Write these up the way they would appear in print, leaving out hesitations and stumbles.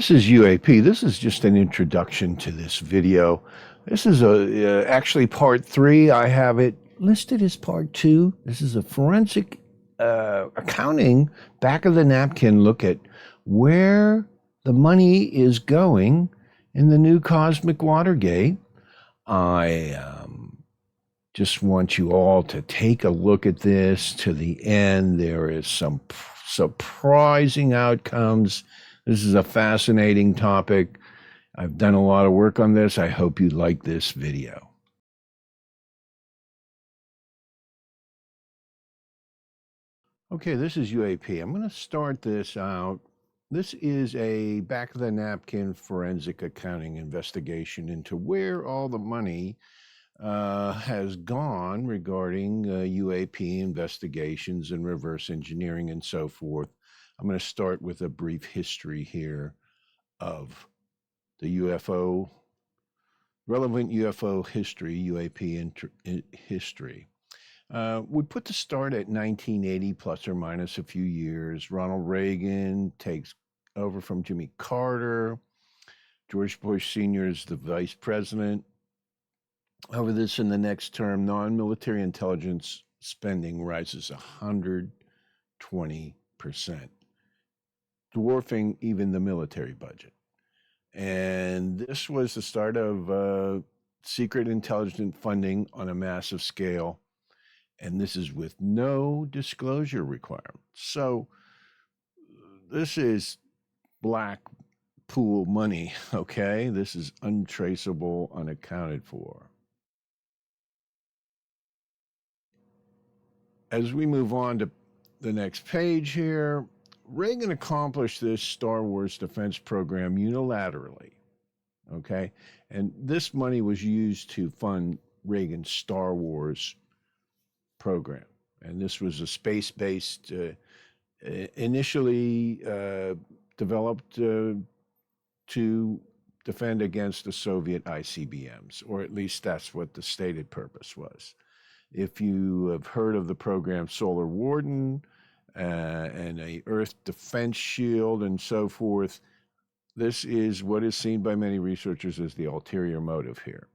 This is UAP. This is just an introduction to this video. This is actually part 3. I have it listed as part 2. This is a forensic accounting, back of the napkin look at where the money is going in the new cosmic Watergate. I just want you all to take a look at this to the end. There is some surprising outcomes. This is a fascinating topic. I've done a lot of work on this. I hope you like this video. Okay, this is UAP. I'm going to start this out. This is a back of the napkin forensic accounting investigation into where all the money has gone regarding UAP investigations and reverse engineering and so forth. I'm going to start with a brief history here of the UFO, relevant UFO history, UAP history. We put the start at 1980, plus or minus a few years. Ronald Reagan takes over from Jimmy Carter. George Bush Sr. is the vice president. Over this in the next term, non-military intelligence spending rises 120%, dwarfing even the military budget. And this was the start of secret intelligence funding on a massive scale. And this is with no disclosure requirement. So this is black pool money, okay? This is untraceable, unaccounted for. As we move on to the next page here, Reagan accomplished this Star Wars defense program unilaterally, okay? And this money was used to fund Reagan's Star Wars program. And this was a space-based, initially developed to defend against the Soviet ICBMs, or at least that's what the stated purpose was. If you have heard of the program Solar Warden and a Earth Defense Shield and so forth, this is what is seen by many researchers as the ulterior motive here.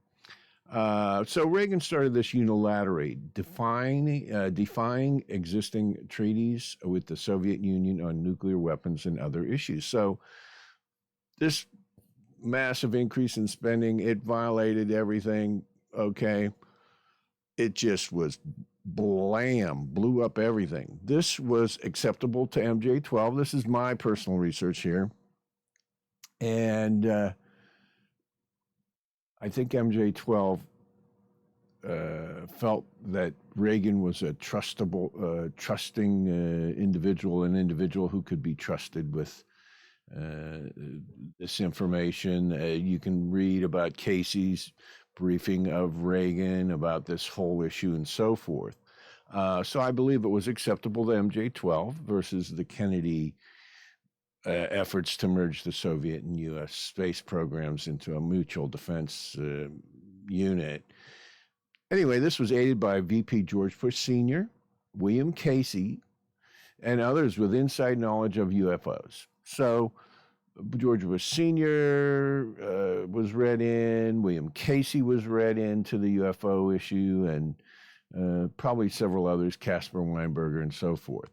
So Reagan started this unilaterally, defying existing treaties with the Soviet Union on nuclear weapons and other issues. So this massive increase in spending, it violated everything, okay? It just was blam, blew up everything. This was acceptable to MJ-12. This is my personal research here. And I think MJ-12 felt that Reagan was a trusting individual, an individual who could be trusted with this information. You can read about Casey's briefing of Reagan about this whole issue and so forth. So I believe it was acceptable to MJ-12 versus the Kennedy efforts to merge the Soviet and U.S. space programs into a mutual defense unit. Anyway, this was aided by VP George Bush Sr., William Casey, and others with inside knowledge of UFOs. So George Bush Sr. Was read in, William Casey was read into the UFO issue, and probably several others, Caspar Weinberger and so forth.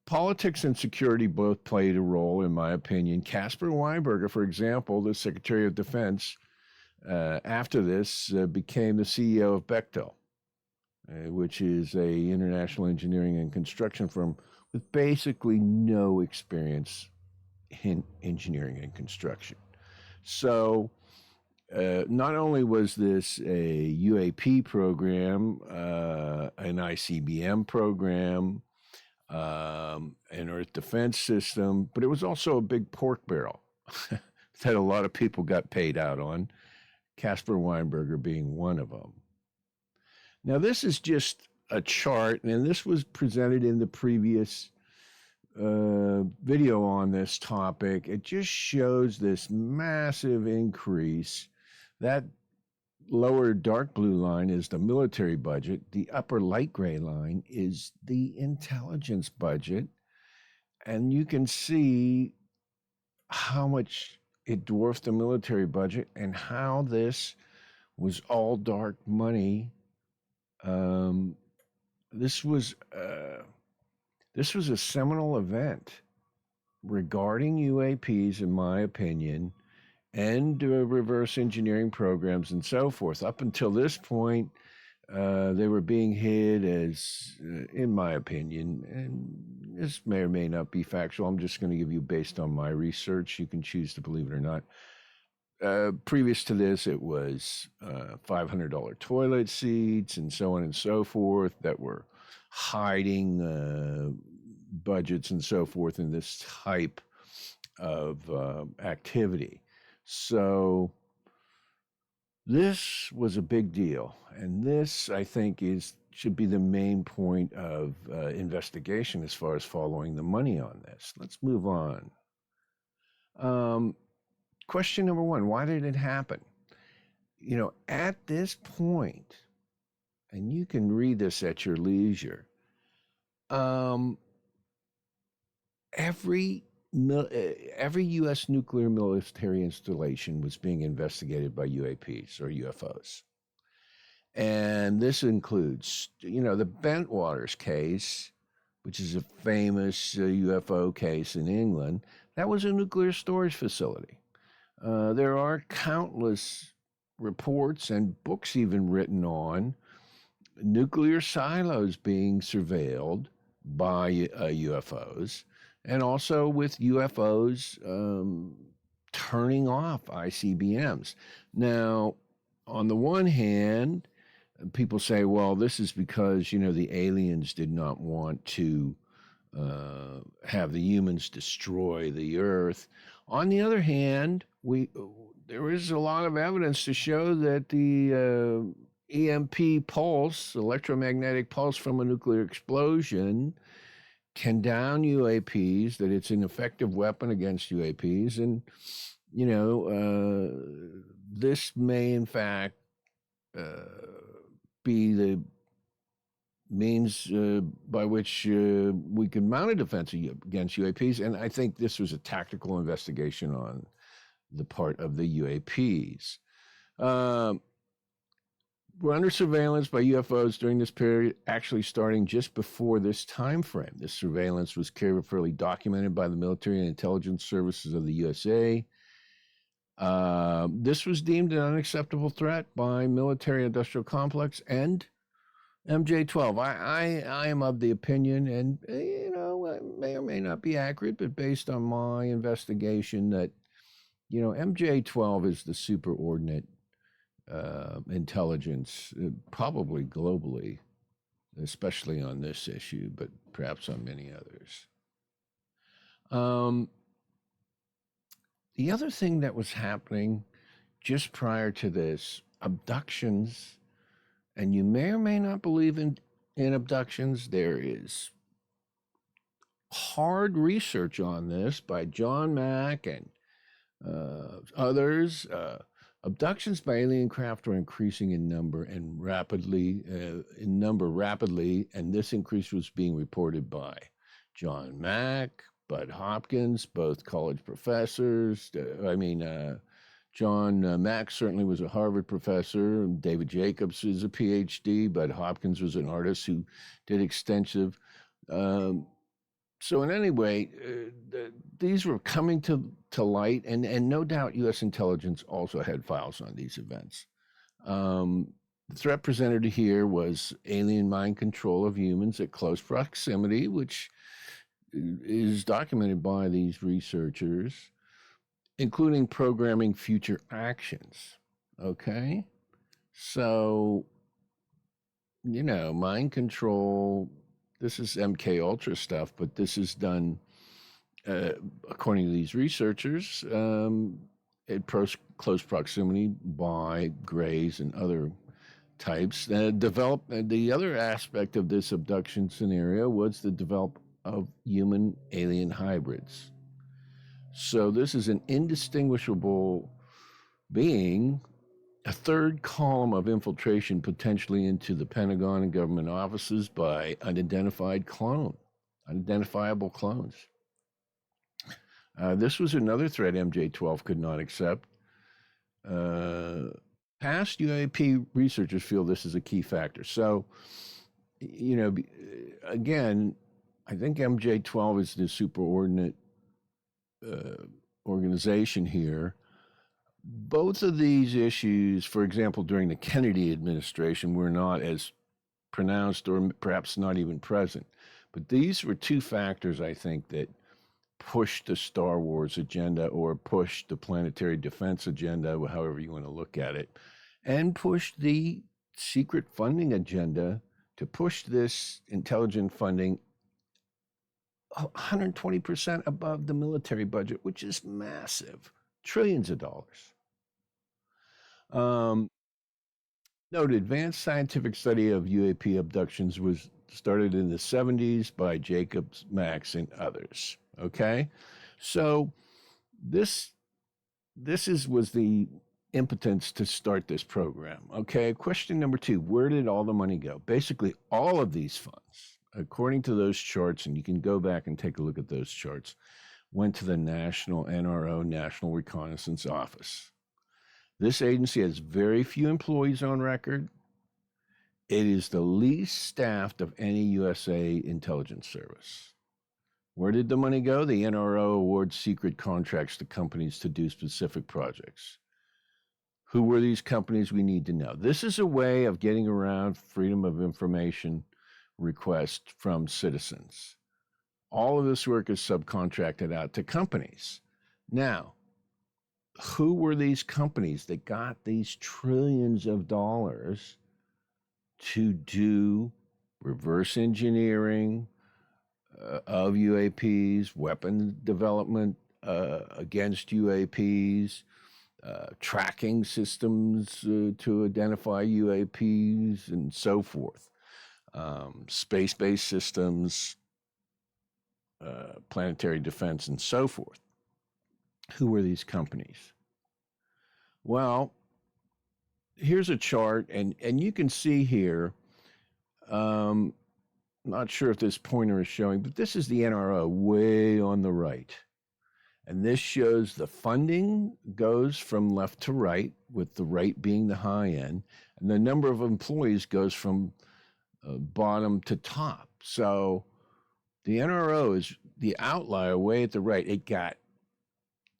Politics and security both played a role, in my opinion. Caspar Weinberger, for example, the Secretary of Defense, after this became the CEO of Bechtel, which is a international engineering and construction firm with basically no experience in engineering and construction. So not only was this a UAP program, an ICBM program, an Earth defense system, but it was also a big pork barrel that a lot of people got paid out on, Caspar Weinberger being one of them. Now, this is just a chart, and this was presented in the previous video on this topic. It just shows this massive increase. That lower dark blue line is the military budget. The upper light gray line is the intelligence budget. And you can see how much it dwarfed the military budget and how this was all dark money. Um, this was a seminal event regarding UAPs, in my opinion, and reverse engineering programs and so forth. Up until this point, they were being hid as, in my opinion, and this may or may not be factual. I'm just going to give you based on my research. You can choose to believe it or not. Previous to this, it was $500 toilet seats and so on and so forth that were hiding budgets and so forth in this type of activity. So this was a big deal, and this, I think, should be the main point of investigation as far as following the money on this. Let's move on. Question number one, why did it happen? You know, at this point, and you can read this at your leisure, every U.S. nuclear military installation was being investigated by UAPs or UFOs. And this includes, you know, the Bentwaters case, which is a famous UFO case in England. That was a nuclear storage facility. There are countless reports and books even written on nuclear silos being surveilled by UFOs, and also with UFOs turning off ICBMs. Now, on the one hand, people say, well, this is because, you know, the aliens did not want to have the humans destroy the Earth. On the other hand, there is a lot of evidence to show that the EMP pulse, electromagnetic pulse from a nuclear explosion, can down UAPs, that it's an effective weapon against UAPs. And, you know, this may in fact be the means by which we can mount a defense against UAPs. And I think this was a tactical investigation on the part of the UAPs. We're under surveillance by UFOs during this period, actually starting just before this time frame. This surveillance was carefully documented by the military and intelligence services of the USA. This was deemed an unacceptable threat by military-industrial complex and MJ-12. I am of the opinion, and you know, it may or may not be accurate, but based on my investigation, that, you know, MJ-12 is the superordinate intelligence, probably globally, especially on this issue, but perhaps on many others. The other thing that was happening just prior to this, abductions, and you may or may not believe in abductions. There is hard research on this by John Mack and others. Abductions by alien craft are increasing in number and rapidly, and this increase was being reported by John Mack, Bud Hopkins, both college professors. John Mack certainly was a Harvard professor. David Jacobs is a PhD. Bud Hopkins was an artist who did extensive. So in any way, these were coming to light, and no doubt U.S. intelligence also had files on these events. The threat presented here was alien mind control of humans at close proximity, which is documented by these researchers, including programming future actions. Okay? So, you know, mind control, this is MK Ultra stuff, but this is done, according to these researchers, at close proximity by Greys and other types. The other aspect of this abduction scenario was the development of human-alien hybrids. So this is an indistinguishable being, a third column of infiltration potentially into the Pentagon and government offices by unidentifiable clones. This was another threat MJ12 could not accept. Past UAP researchers feel this is a key factor. So, again, I think MJ12 is the superordinate organization here. Both of these issues, for example, during the Kennedy administration, were not as pronounced or perhaps not even present. But these were two factors, I think, that pushed the Star Wars agenda or pushed the planetary defense agenda, however you want to look at it, and pushed the secret funding agenda to push this intelligent funding 120% above the military budget, which is massive, trillions of dollars. Note, advanced scientific study of UAP abductions was started in the 70s by Jacobs, Max, and others. Okay, so this was the impotence to start this program. Okay, question number 2: where did all the money go? Basically, all of these funds, according to those charts, and you can go back and take a look at those charts, went to the National NRO, National Reconnaissance Office. This agency has very few employees on record. It is the least staffed of any USA intelligence service. Where did the money go? The NRO awards secret contracts to companies to do specific projects. Who were these companies? We need to know. This is a way of getting around freedom of information requests from citizens. All of this work is subcontracted out to companies. Now, who were these companies that got these trillions of dollars to do reverse engineering of UAPs, weapon development against UAPs, tracking systems to identify UAPs, and so forth, space-based systems, planetary defense, and so forth? Who were these companies? Well, here's a chart, and you can see here, not sure if this pointer is showing, but this is the NRO way on the right. And this shows the funding goes from left to right, with the right being the high end, and the number of employees goes from bottom to top. So the NRO is the outlier way at the right. It got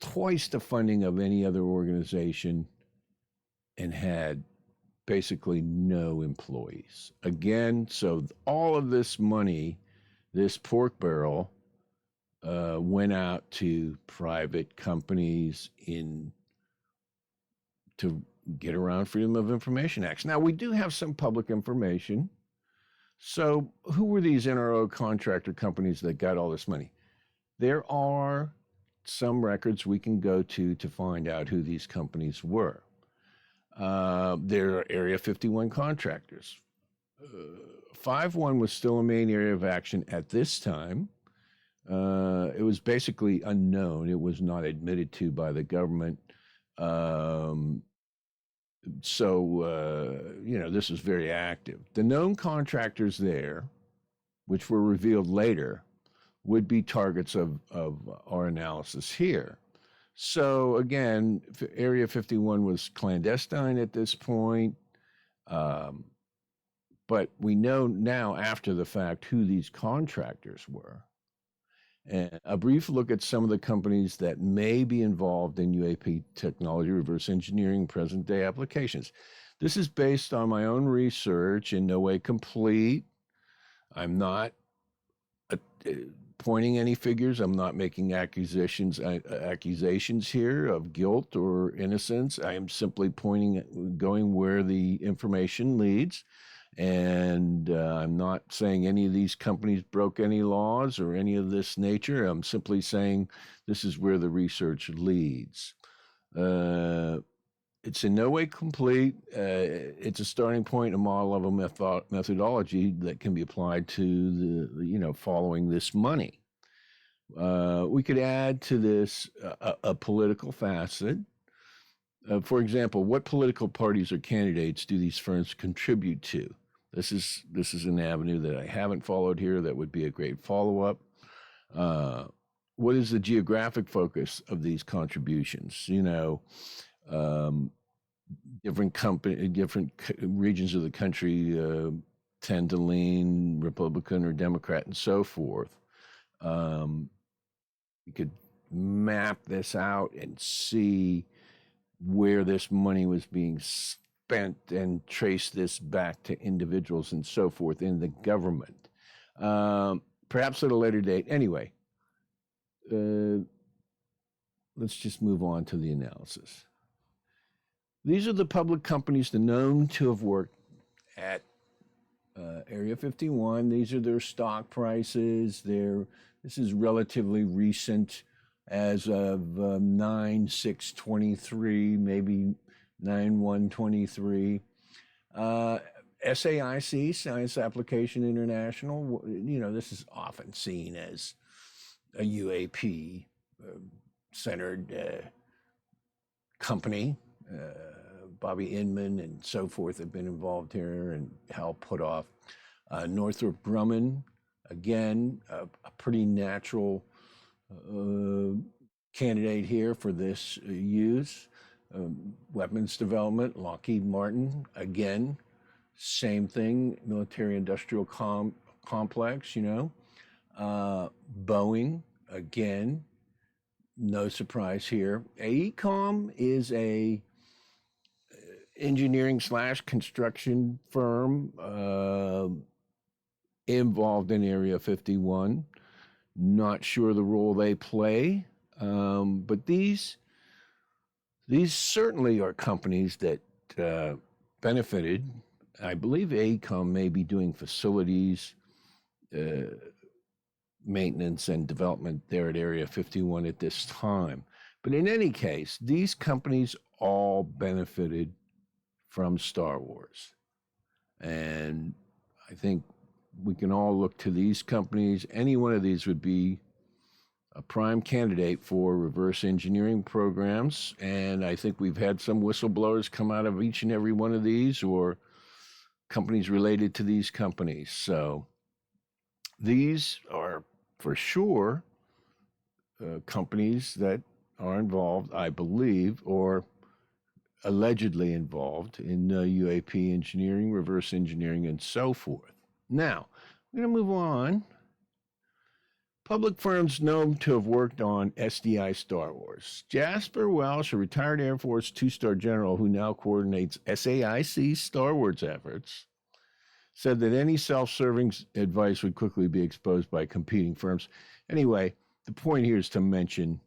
twice the funding of any other organization and had basically no employees. Again, so all of this money, this pork barrel, went out to private companies to get around Freedom of Information Acts. Now, we do have some public information. So who were these NRO contractor companies that got all this money? There are some records we can go to find out who these companies were. There are Area 51 contractors. 5-1 was still a main area of action at this time. It was basically unknown. It was not admitted to by the government. This was very active. The known contractors there, which were revealed later, would be targets of our analysis here. So again, Area 51 was clandestine at this point, but we know now after the fact who these contractors were. And a brief look at some of the companies that may be involved in UAP technology, reverse engineering, present-day applications. This is based on my own research, in no way complete. I'm not pointing any figures. I'm not making accusations here of guilt or innocence. I am simply going where the information leads. And I'm not saying any of these companies broke any laws or any of this nature. I'm simply saying this is where the research leads. It's in no way complete. It's a starting point, a model of a methodology that can be applied to the, following this money. We could add to this a political facet. For example, what political parties or candidates do these firms contribute to? This is an avenue that I haven't followed here that would be a great follow-up. what is the geographic focus of these contributions? Um, different regions of the country tend to lean Republican or Democrat and so forth. You could map this out and see where this money was being spent and trace this back to individuals and so forth in the government. Perhaps at a later date. Anyway, let's just move on to the analysis. These are the public companies known to have worked at Area 51. These are their stock prices. This is relatively recent, as of 9/6/23, maybe 9/1/23. SAIC, Science Application International, this is often seen as a UAP centered company. Bobby Inman and so forth have been involved here and helped put off. Northrop Grumman, again, a pretty natural candidate here for this use. Weapons development, Lockheed Martin, again, same thing, military-industrial complex, Boeing, again, no surprise here. AECOM is a engineering/construction firm involved in Area 51. Not sure the role they play, but these certainly are companies that benefited. I believe AECOM may be doing facilities maintenance and development there at Area 51 at this time. But in any case, these companies all benefited from Star Wars. And I think we can all look to these companies. Any one of these would be a prime candidate for reverse engineering programs. And I think we've had some whistleblowers come out of each and every one of these, or companies related to these companies. So these are for sure companies that are involved, I believe, or allegedly involved in UAP engineering, reverse engineering, and so forth. Now, we're going to move on. Public firms known to have worked on SDI Star Wars. Jasper Welsh, a retired Air Force two-star general who now coordinates SAIC's Star Wars efforts, said that any self-serving advice would quickly be exposed by competing firms. Anyway, the point here is to mention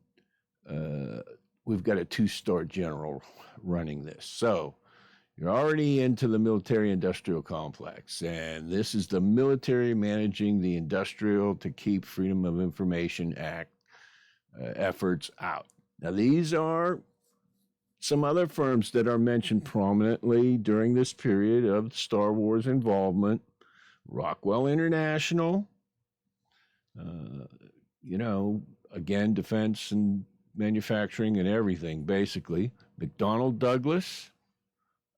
we've got a two-star general running this. So you're already into the military-industrial complex, and this is the military managing the industrial to keep Freedom of Information Act efforts out. Now, these are some other firms that are mentioned prominently during this period of Star Wars involvement. Rockwell International, again, defense and manufacturing and everything, basically. McDonnell Douglas,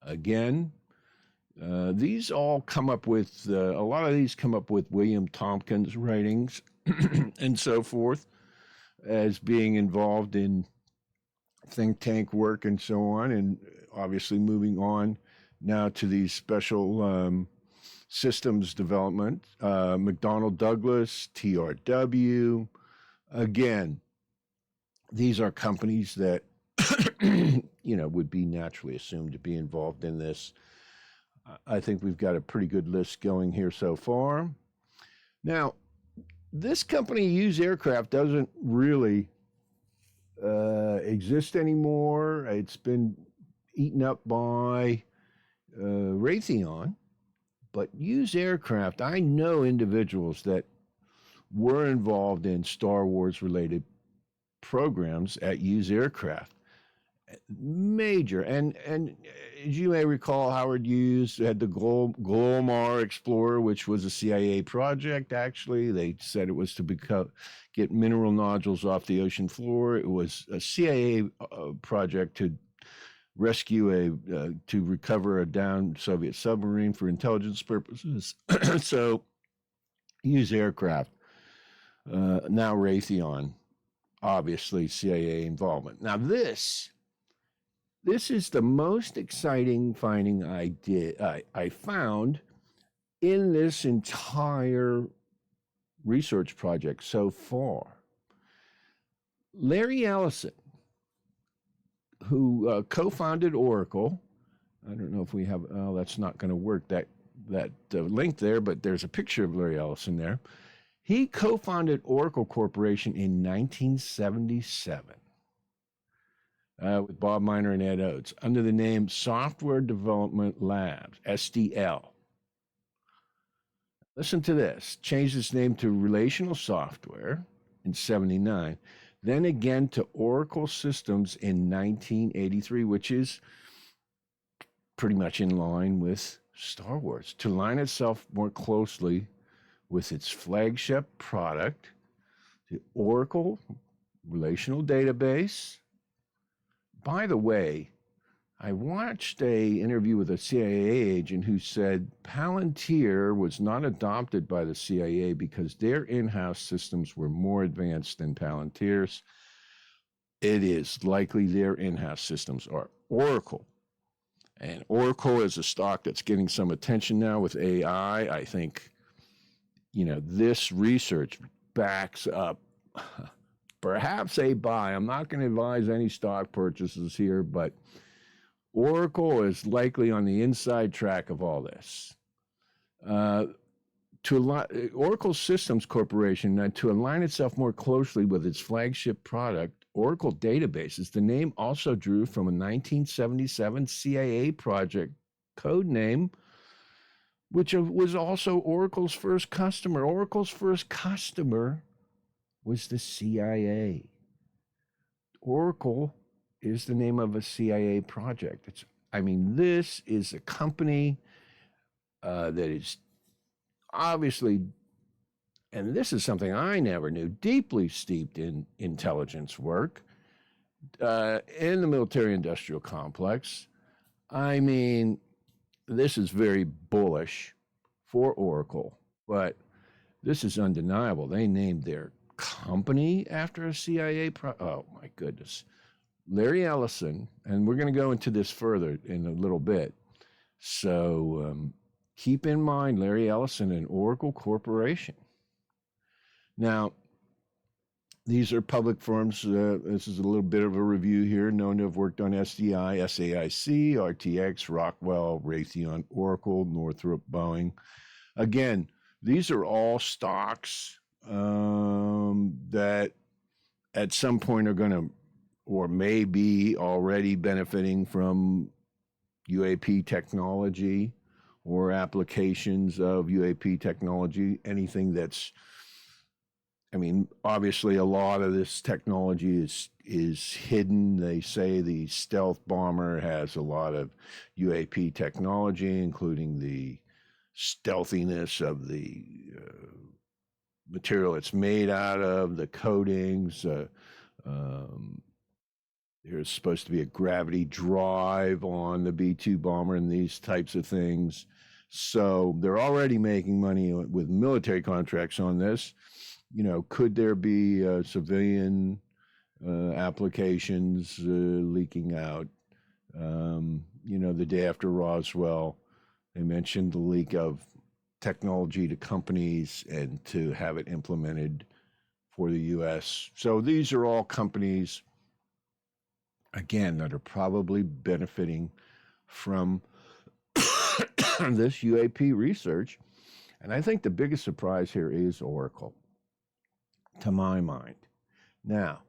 again. These all come up with, a lot of these come up with William Tompkins' writings and so forth as being involved in think tank work and so on, and obviously moving on now to these special systems development. McDonnell Douglas, TRW, again, these are companies that would be naturally assumed to be involved in this. I think we've got a pretty good list going here so far. Now, this company, Hughes Aircraft, doesn't really exist anymore. It's been eaten up by Raytheon. But Hughes Aircraft, I know individuals that were involved in Star Wars related programs at Hughes Aircraft. Major. And as you may recall, Howard Hughes had the Glomar Explorer, which was a CIA project, actually. They said it was to get mineral nodules off the ocean floor. It was a CIA project to rescue to recover a downed Soviet submarine for intelligence purposes. So Hughes Aircraft, now Raytheon, obviously CIA involvement. Now this is the most exciting finding I found in this entire research project so far. Larry Ellison, who co-founded Oracle, I don't know if we have, oh, that's not going to work, that link there, but there's a picture of Larry Ellison there. He co-founded Oracle Corporation in 1977 with Bob Miner and Ed Oates under the name Software Development Labs, SDL. Listen to this. Changed its name to Relational Software in 79, then again to Oracle Systems in 1983, which is pretty much in line with Star Wars, to align itself more closely with its flagship product, the Oracle Relational Database. By the way, I watched an interview with a CIA agent who said Palantir was not adopted by the CIA because their in-house systems were more advanced than Palantir's. It is likely their in-house systems are Oracle. And Oracle is a stock that's getting some attention now with AI. I think, this research backs up perhaps a buy. I'm not going to advise any stock purchases here, but Oracle is likely on the inside track of all this. Oracle Systems Corporation, to align itself more closely with its flagship product, Oracle Databases, the name also drew from a 1977 CIA project code name, which was also Oracle's first customer. Oracle's first customer was the CIA. Oracle is the name of a CIA project. This is a company that is obviously, and this is something I never knew, deeply steeped in intelligence work in the military-industrial complex. This is very bullish for Oracle, but this is undeniable. They named their company after a CIA oh my goodness. Larry Ellison, and we're going to go into this further in a little bit. So keep in mind Larry Ellison and Oracle Corporation. Now, these are public firms. This is a little bit of a review here. Known to have worked on SDI, SAIC, RTX, Rockwell, Raytheon, Oracle, Northrop, Boeing. Again, these are all stocks that at some point are going to, or may be already benefiting from UAP technology or applications of UAP technology, anything that's, obviously a lot of this technology is hidden. They say the stealth bomber has a lot of UAP technology, including the stealthiness of the material it's made out of, the coatings. There's supposed to be a gravity drive on the B-2 bomber and these types of things. So they're already making money with military contracts on this. Could there be civilian applications leaking out? The day after Roswell, they mentioned the leak of technology to companies and to have it implemented for the U.S. So these are all companies, again, that are probably benefiting from this UAP research. And I think the biggest surprise here is Oracle, to my mind. Now,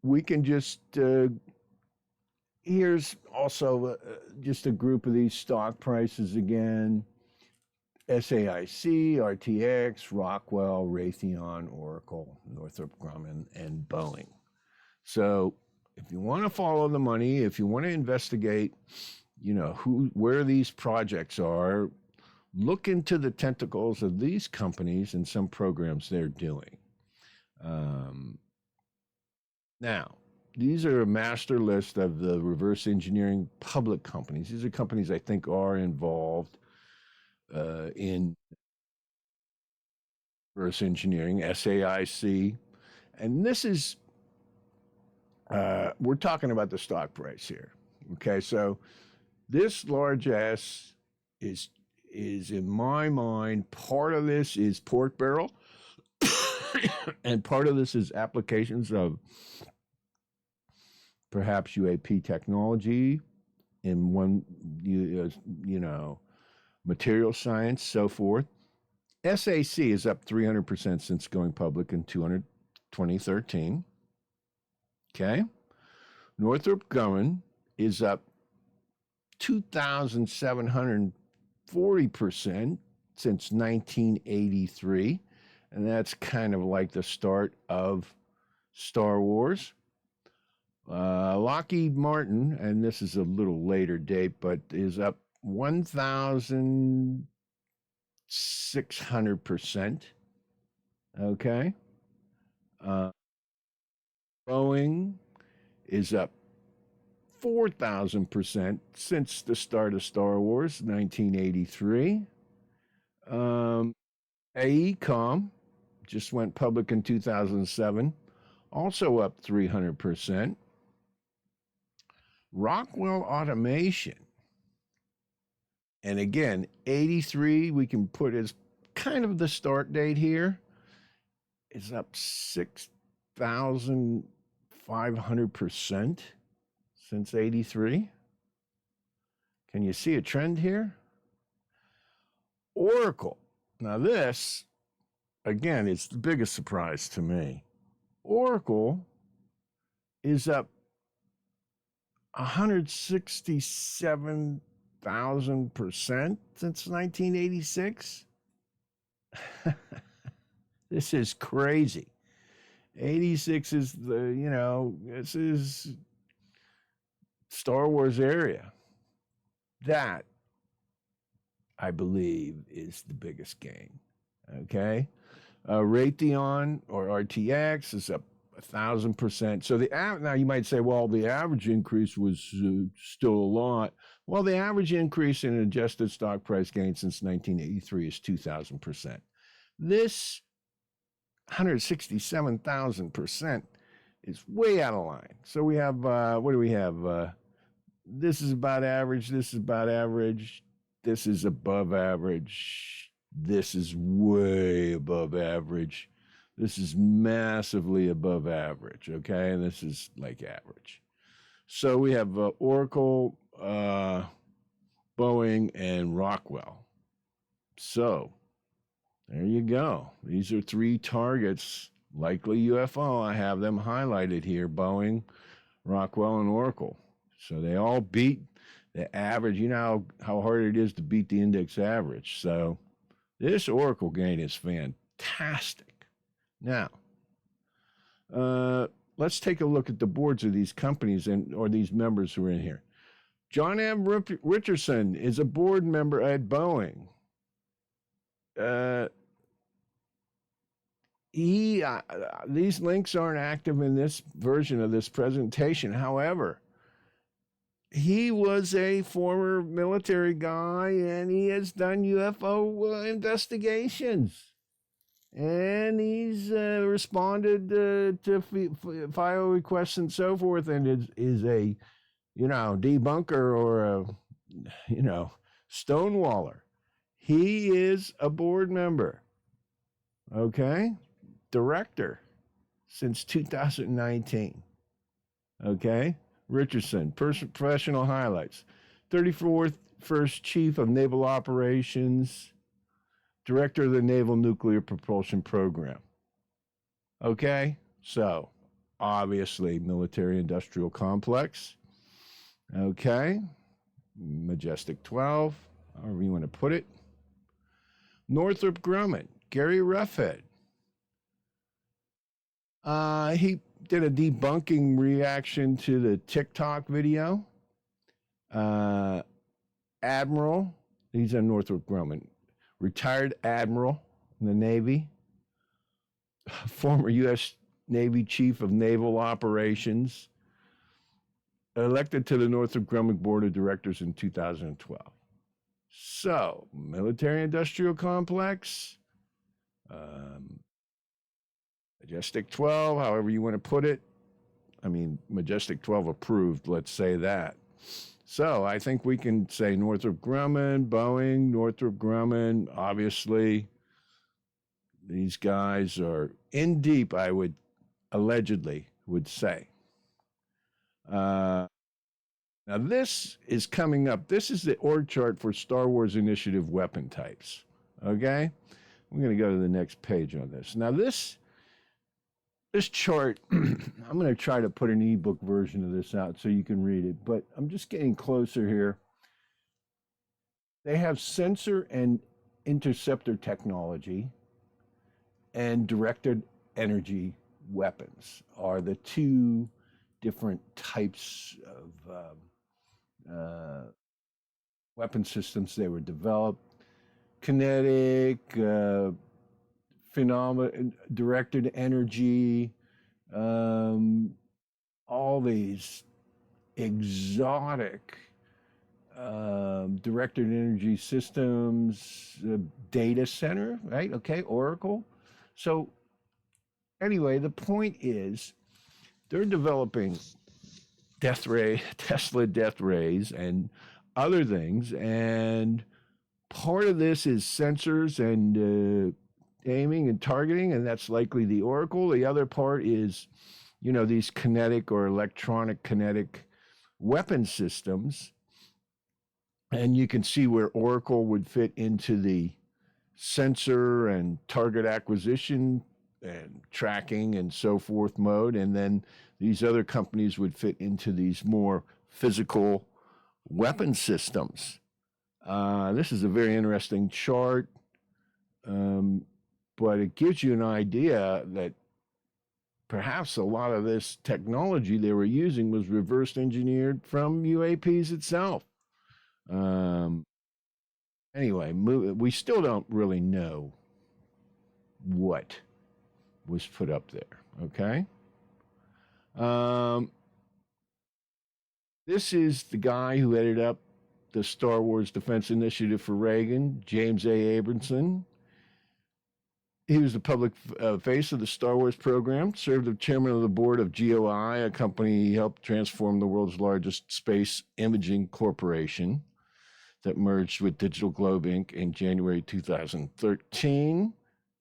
we can just, here's also just a group of these stock prices again. SAIC, RTX, Rockwell, Raytheon, Oracle, Northrop Grumman, and Boeing. So if you want to follow the money, if you want to investigate, where these projects are, look into the tentacles of these companies and some programs they're doing. Now, these are a master list of the reverse engineering public companies. These are companies I think are involved in reverse engineering. SAIC, And this is, we're talking about the stock price here. Okay, so this large S is in my mind, part of this is pork barrel, and part of this is applications of perhaps UAP technology in one, you know, material science, so forth. SAC is up 300% since going public in 2013. Okay. Northrop Grumman is up 2,740% since 1983. And that's kind of like the start of Star Wars. Lockheed Martin, and this is a little later date, but is up 1,600%. Okay. Boeing is up 4,000% since the start of Star Wars, 1983. AECOM just went public in 2007, also up 300%. Rockwell Automation, and again, 83 we can put as kind of the start date here, is up 6,500% since 83. Can you see a trend here? Oracle. Now this, again, is the biggest surprise to me. Oracle is up 167,000% since 1986. This is crazy. 86 is this is Star Wars area. That, I believe, is the biggest gain. Okay. Raytheon or RTX is up 1,000%. So now you might say, well, the average increase was still a lot. Well, the average increase in adjusted stock price gain since 1983 is 2,000%. This 167,000% is way out of line. So we have, what do we have? This is about average. This is about average. This is above average. This is way above average. This is massively above average, okay? And this is like average. So we have Oracle, Boeing, and Rockwell. So there you go. These are three targets, likely UFO. I have them highlighted here, Boeing, Rockwell, and Oracle. So they all beat the average. You know how hard it is to beat the index average. So this Oracle gain is fantastic. Now, let's take a look at the boards of these companies or these members who are in here. John M. Richardson is a board member at Boeing. These links aren't active in this version of this presentation. However, he was a former military guy, and he has done UFO investigations. And he's responded to FIO requests and so forth, and is a, debunker or a, stonewaller. He is a board member, okay? Director since 2019, okay? Richardson, professional highlights. 34th First Chief of Naval Operations, Director of the Naval Nuclear Propulsion Program. Okay, so obviously military industrial complex. Okay, Majestic 12, however you want to put it. Northrop Grumman, Gary Roughhead. He did a debunking reaction to the TikTok video. Admiral, he's a Northrop Grumman. Retired admiral in the Navy, former U.S. Navy Chief of Naval Operations, elected to the Northrop Grumman Board of Directors in 2012. So, military industrial complex, Majestic 12, however you want to put it. I mean, Majestic 12 approved, let's say that. So I think we can say Northrop Grumman, Boeing, Northrop Grumman, obviously. These guys are in deep, I would allegedly would say. Now this is coming up. This is the org chart for Star Wars Initiative weapon types. Okay? I'm going to go to the next page on this. Now this chart, I'm going to try to put an ebook version of this out so you can read it, but I'm just getting closer here. They have sensor and interceptor technology, and directed energy weapons are the two different types of weapon systems they were developed. Kinetic, directed energy, all these exotic directed energy systems, data center, right? Okay, Oracle. So anyway, the point is they're developing Tesla death rays and other things, and part of this is sensors and aiming and targeting, and that's likely the Oracle. The other part is, these kinetic or electronic kinetic weapon systems, and you can see where Oracle would fit into the sensor and target acquisition and tracking and so forth mode, and then these other companies would fit into these more physical weapon systems. This is a very interesting chart, but it gives you an idea that perhaps a lot of this technology they were using was reverse engineered from UAPs itself. Anyway, we still don't really know what was put up there, okay? This is the guy who headed up the Star Wars Defense Initiative for Reagan, James A. Abramson. He was the public face of the Star Wars program, served as chairman of the board of GOI, a company he helped transform the world's largest space imaging corporation that merged with Digital Globe Inc. in January 2013.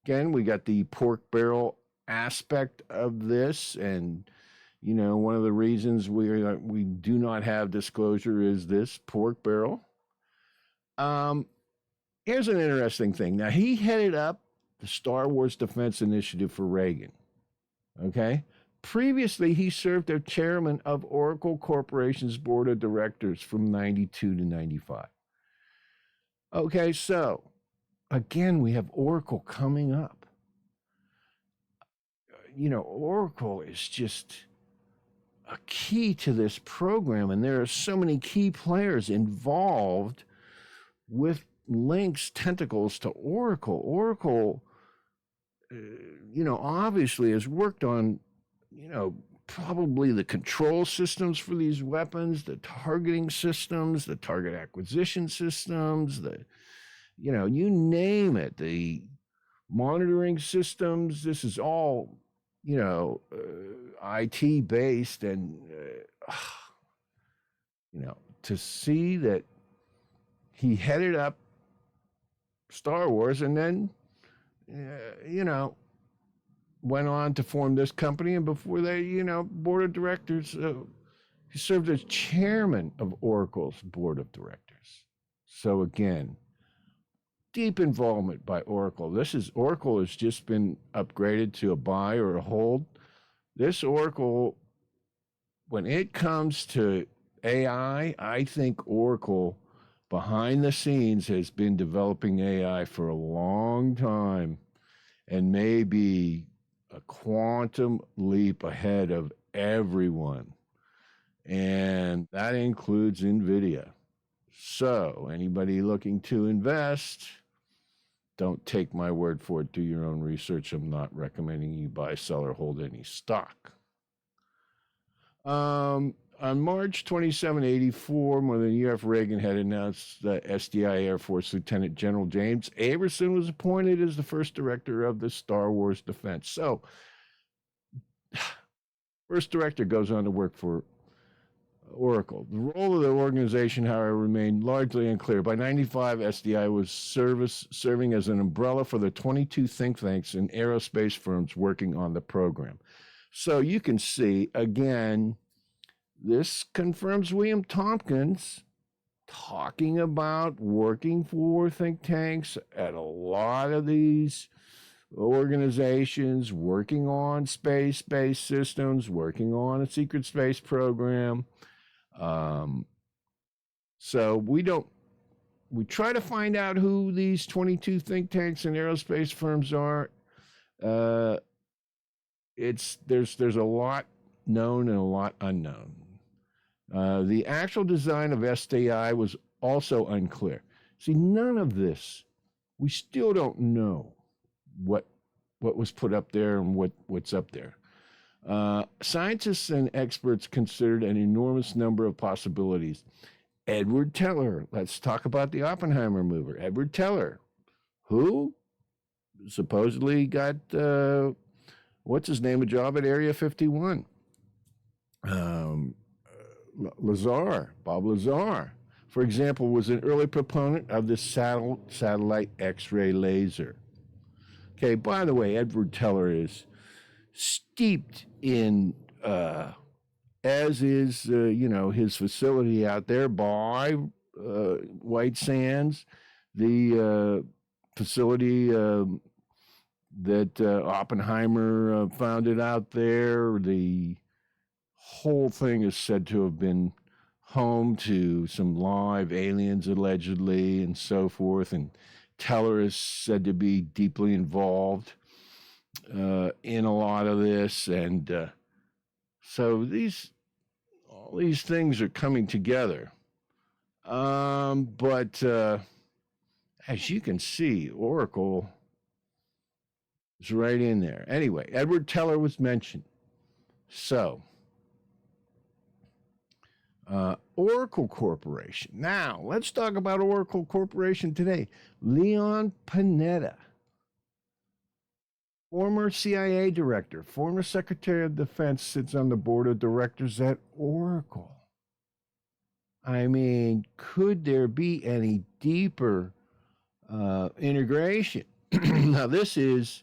Again, we got the pork barrel aspect of this, and one of the reasons we do not have disclosure is this pork barrel. Here's an interesting thing. Now, he headed up the Star Wars Defense Initiative for Reagan, okay? Previously, he served as chairman of Oracle Corporation's board of directors from 92 to 95. Okay, so, again, we have Oracle coming up. Oracle is just a key to this program, and there are so many key players involved with links, tentacles to Oracle. Oracle, obviously has worked on, probably the control systems for these weapons, the targeting systems, the target acquisition systems, you name it, the monitoring systems. This is all, IT based, and, to see that he headed up Star Wars and then, went on to form this company, and before they, board of directors, he served as chairman of Oracle's board of directors. So again, deep involvement by Oracle. Oracle has just been upgraded to a buy or a hold. This Oracle, when it comes to AI, I think Oracle behind the scenes has been developing AI for a long time and may be a quantum leap ahead of everyone. And that includes NVIDIA. So anybody looking to invest, don't take my word for it. Do your own research. I'm not recommending you buy, sell, or hold any stock. On March 27, 1984, when the U.S. Reagan had announced that SDI Air Force Lieutenant General James Abramson was appointed as the first director of the Star Wars Defense. So First director goes on to work for Oracle. The role of the organization, however, remained largely unclear. By 95, SDI was serving as an umbrella for the 22 think tanks and aerospace firms working on the program. So you can see, again, this confirms William Tompkins talking about working for think tanks at a lot of these organizations, working on space-based systems, working on a secret space program. So we try to find out who these 22 think tanks and aerospace firms are. There's a lot known and a lot unknown. The actual design of SDI was also unclear. See, none of this, we still don't know what was put up there and what's up there. Scientists and experts considered an enormous number of possibilities. Edward Teller, let's talk about the Oppenheimer mover. Edward Teller, who supposedly got, what's his name, a job at Area 51. Bob Lazar, for example, was an early proponent of the satellite X-ray laser. Okay, by the way, Edward Teller is steeped in, as is, his facility out there by White Sands, the facility that Oppenheimer founded out there. The whole thing is said to have been home to some live aliens, allegedly, and so forth. And Teller is said to be deeply involved in a lot of this. And so all these things are coming together. But as you can see, Oracle is right in there. Anyway, Edward Teller was mentioned. So, Oracle Corporation. Now, let's talk about Oracle Corporation today. Leon Panetta, former CIA director, former Secretary of Defense, sits on the board of directors at Oracle. I mean, could there be any deeper integration? Now, this is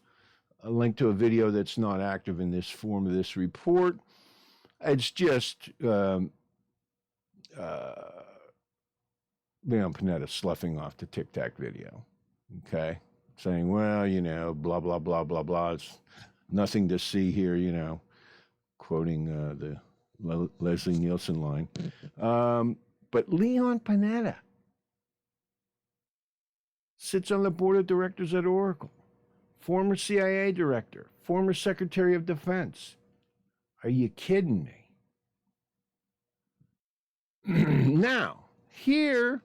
a link to a video that's not active in this form of this report. It's just Leon Panetta sloughing off the Tic Tac video, okay? Saying, well, blah, blah, blah, blah, blah. It's nothing to see here, quoting the Leslie Nielsen line. But Leon Panetta sits on the board of directors at Oracle, former CIA director, former Secretary of Defense. Are you kidding me? Now, here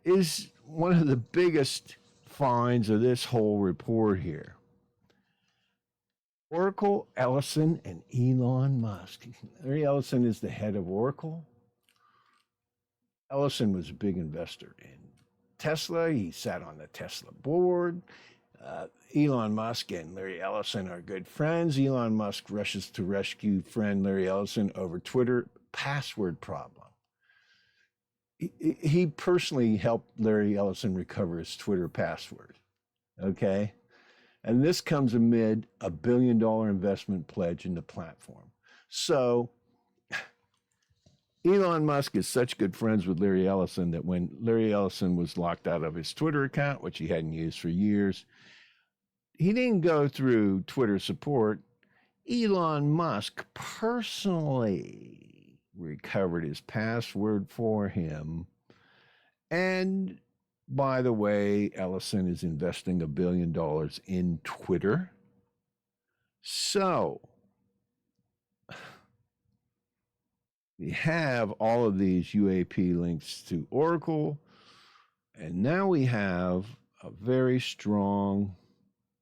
is one of the biggest finds of this whole report here. Oracle, Ellison, and Elon Musk. Larry Ellison is the head of Oracle. Ellison was a big investor in Tesla. He sat on the Tesla board. Elon Musk and Larry Ellison are good friends. Elon Musk rushes to rescue friend Larry Ellison over Twitter password problem. He personally helped Larry Ellison recover his Twitter password, okay? And this comes amid a $1 billion investment pledge in the platform. So Elon Musk is such good friends with Larry Ellison that when Larry Ellison was locked out of his Twitter account, which he hadn't used for years, he didn't go through Twitter support. Elon Musk personally recovered his password for him. And by the way, Ellison is investing $1 billion in Twitter. So we have all of these UAP links to Oracle, and now we have a very strong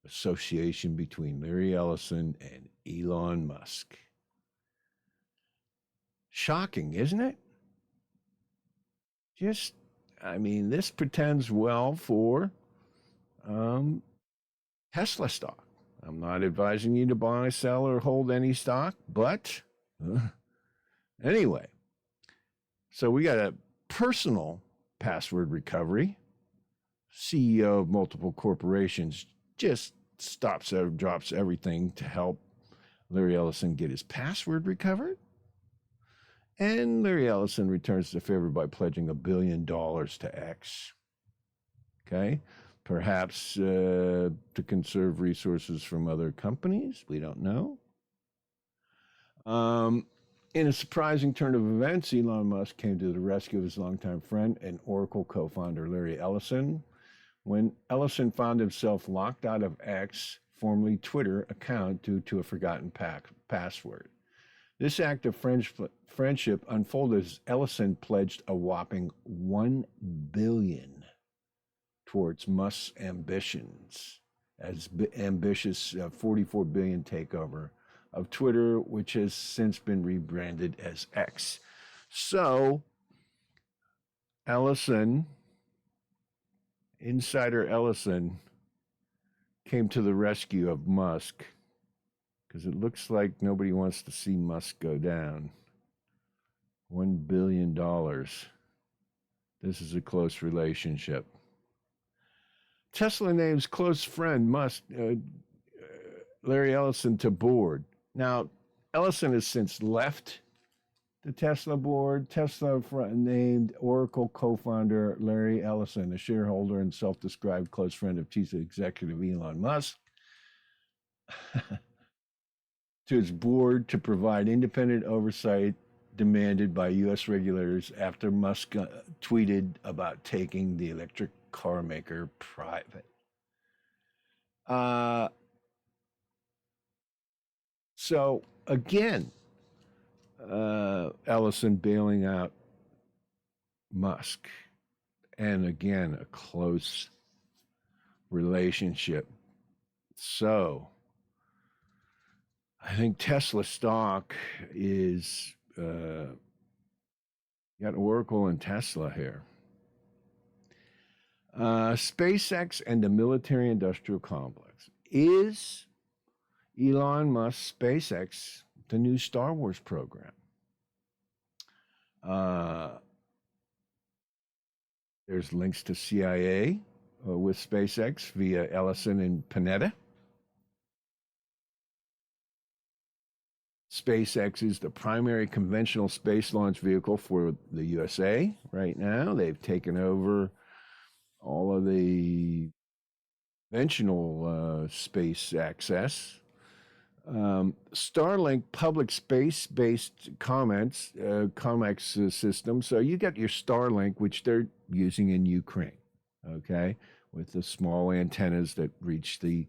association between Larry Ellison and Elon Musk. Shocking, isn't it? This pretends well for Tesla stock. I'm not advising you to buy, sell, or hold any stock, but anyway. So we got a personal password recovery. CEO of multiple corporations just drops everything to help Larry Ellison get his password recovered. And Larry Ellison returns the favor by pledging $1 billion to X. Okay? Perhaps to conserve resources from other companies. We don't know. In a surprising turn of events, Elon Musk came to the rescue of his longtime friend and Oracle co-founder Larry Ellison when Ellison found himself locked out of X, formerly Twitter, account due to a forgotten password. This act of friendship unfolded as Ellison pledged a whopping $1 billion towards Musk's ambitions, as ambitious $44 billion takeover of Twitter, which has since been rebranded as X. So, Ellison, Insider Ellison, came to the rescue of Musk because it looks like nobody wants to see Musk go down. $1 billion. This is a close relationship. Tesla names close friend Musk, Larry Ellison to board. Now, Ellison has since left the Tesla board. Tesla named Oracle co-founder Larry Ellison, a shareholder and self-described close friend of chief executive Elon Musk, to its board to provide independent oversight demanded by U.S. regulators after Musk tweeted about taking the electric car maker private. So again, Ellison bailing out Musk, and again, a close relationship. So I think Tesla stock is got Oracle and Tesla here. SpaceX and the military industrial complex. Is Elon Musk's SpaceX the new Star Wars program? There's links to CIA with SpaceX via Ellison and Panetta. SpaceX is the primary conventional space launch vehicle for the USA right now. They've taken over all of the conventional space access. Starlink public space-based commx system. So you got your Starlink, which they're using in Ukraine, okay, with the small antennas that reach the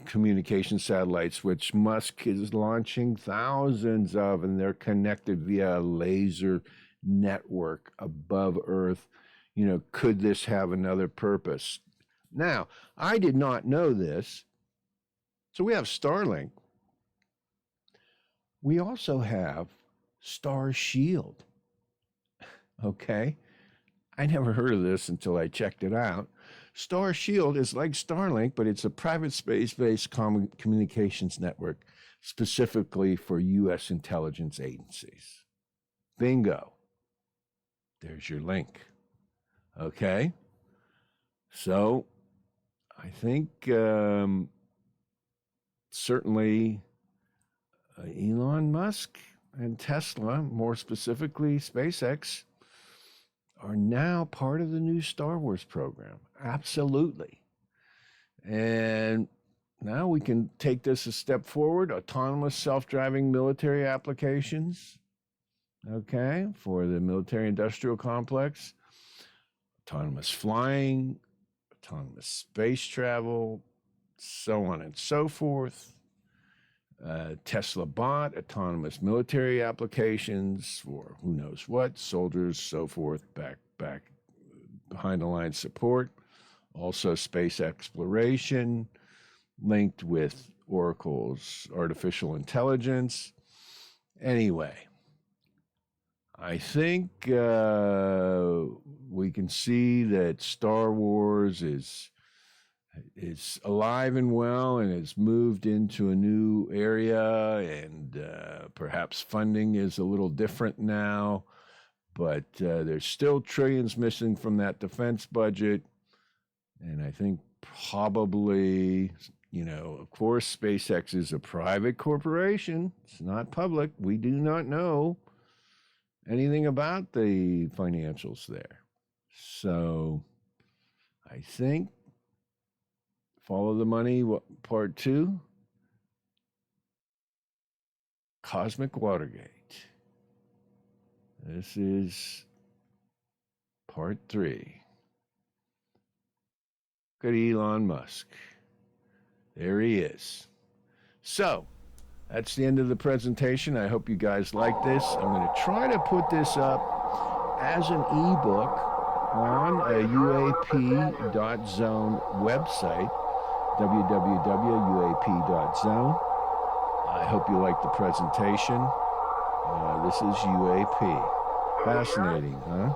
communication satellites, which Musk is launching thousands of, and they're connected via a laser network above Earth. You know, could this have another purpose? Now, I did not know this. So we have Starlink. We also have Star Shield. Okay? I never heard of this until I checked it out. Star Shield is like Starlink, but it's a private space-based communications network specifically for U.S. intelligence agencies. Bingo. There's your link. Okay? So I think certainly Elon Musk and Tesla, more specifically SpaceX, are now part of the new Star Wars program. Absolutely. And now we can take this a step forward. Autonomous self-driving military applications, okay, for the military industrial complex. Autonomous flying, autonomous space travel, so on and so forth. Tesla bot, autonomous military applications for who knows what, soldiers, so forth, back behind the line support. Also space exploration linked with Oracle's artificial intelligence. Anyway, I think we can see that Star Wars is is alive and well and has moved into a new area, and perhaps funding is a little different now, but there's still trillions missing from that defense budget. And I think probably, of course, SpaceX is a private corporation. It's not public. We do not know anything about the financials there. So I think Follow the Money, Part 2, Cosmic Watergate. This is Part 3. Look at Elon Musk. There he is. So, that's the end of the presentation. I hope you guys like this. I'm going to try to put this up as an ebook on a UAP.zone website, www.uap.zone. I hope you like the presentation. This is UAP. Fascinating, huh?